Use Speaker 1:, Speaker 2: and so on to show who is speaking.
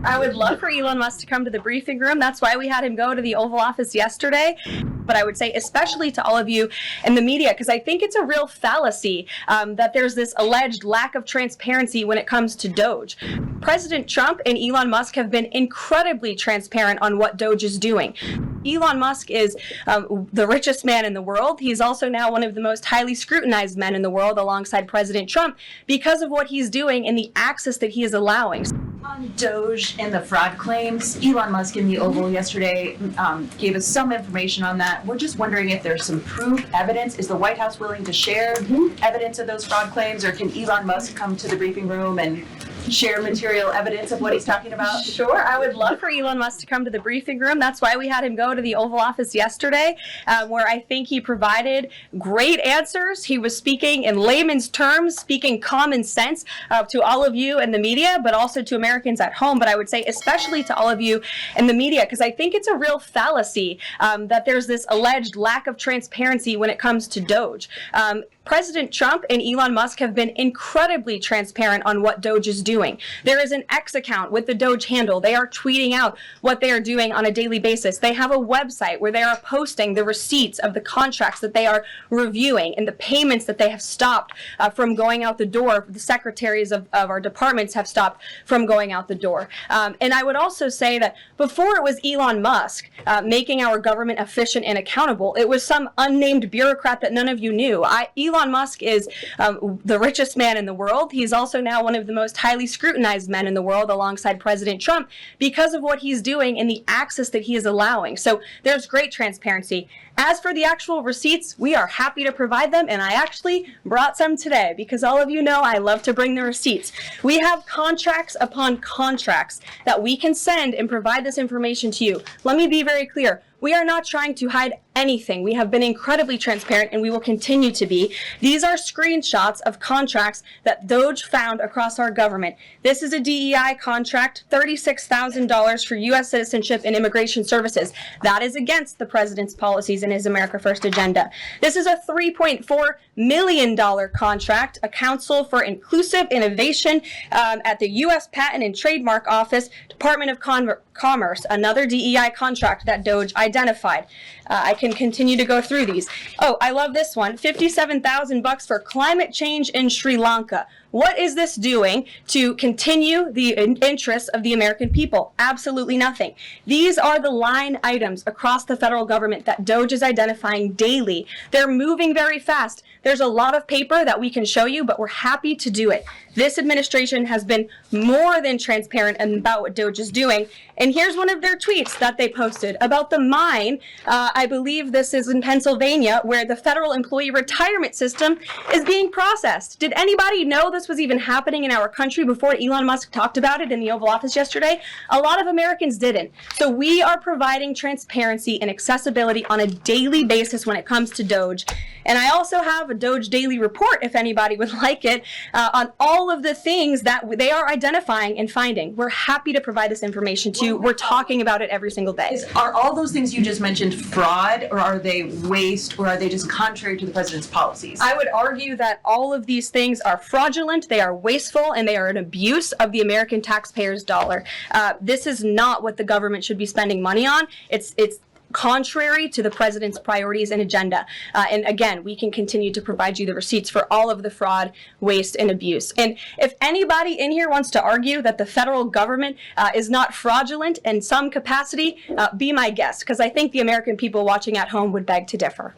Speaker 1: I would love for Elon Musk to come to the briefing room. That's why we had him go to the Oval Office yesterday. But I would say especially to all of you in the media, because I think it's a real fallacy that there's this alleged lack of transparency when it comes to DOGE. President Trump and Elon Musk have been incredibly transparent on what DOGE is doing. Elon Musk is the richest man in the world. He's also now one of the most highly scrutinized men in the world alongside President Trump because of what he's doing and the access that he is allowing.
Speaker 2: On DOGE and the fraud claims, Elon Musk in the Oval yesterday gave us some information on that. We're just wondering if there's some proof, evidence. Is the White House willing to share evidence of those fraud claims, or can Elon Musk come to the briefing room and share material evidence of what he's talking about?
Speaker 1: Sure, I would love for Elon Musk to come to the briefing room. That's why we had him go to the Oval Office yesterday, where I think he provided great answers. He was speaking in layman's terms, speaking common sense to all of you in the media, but also to Americans at home. But I would say especially to all of you in the media, because I think it's a real fallacy that there's this alleged lack of transparency when it comes to DOGE. President Trump and Elon Musk have been incredibly transparent on what DOGE is doing. There is an X account with the DOGE handle. They are tweeting out what they are doing on a daily basis. They have a website where they are posting the receipts of the contracts that they are reviewing and the payments that they have stopped from going out the door. The secretaries of our departments have stopped from going out the door. And I would also say that before it was Elon Musk making our government efficient and accountable, it was some unnamed bureaucrat that none of you knew. Elon Musk is the richest man in the world. He's also now one of the most highly scrutinized men in the world alongside President Trump because of what he's doing and the access that he is allowing. So there's great transparency. As for the actual receipts, we are happy to provide them, and I actually brought some today because all of you know I love to bring the receipts. We have contracts upon contracts that we can send and provide this information to you. Let me be very clear. We are not trying to hide anything. We have been incredibly transparent, and we will continue to be. These are screenshots of contracts that DOGE found across our government. This is a DEI contract, $36,000 for U.S. citizenship and immigration services. That is against the president's policies and his America First agenda. This is a $3.4 million contract, a Council for Inclusive Innovation at the U.S. Patent and Trademark Office, Department of Commerce, another DEI contract that DOGE identified. I can continue to go through these. Oh, I love this one. $57,000 for climate change in Sri Lanka. What is this doing to continue the interests of the American people? Absolutely nothing. These are the line items across the federal government that DOGE is identifying daily. They're moving very fast. There's a lot of paper that we can show you, but we're happy to do it. This administration has been more than transparent about what DOGE is doing. And here's one of their tweets that they posted about the mine. I believe this is in Pennsylvania, where the federal employee retirement system is being processed. Did anybody know this was even happening in our country before Elon Musk talked about it in the Oval Office yesterday? A lot of Americans didn't. So we are providing transparency and accessibility on a daily basis when it comes to DOGE. And I also have a DOGE daily report, if anybody would like it, on all of the things that they are identifying and finding. We're happy to provide this information to you. We're talking about it every single day.
Speaker 2: Are all those things you just mentioned fraud, or are they waste, or are they just contrary to the president's policies?
Speaker 1: I would argue that all of these things are fraudulent, they are wasteful, and they are an abuse of the American taxpayer's dollar. This is not what the government should be spending money on. It's contrary to the president's priorities and agenda. And again, we can continue to provide you the receipts for all of the fraud, waste, and abuse. And if anybody in here wants to argue that the federal government is not fraudulent in some capacity, be my guest, because I think the American people watching at home would beg to differ.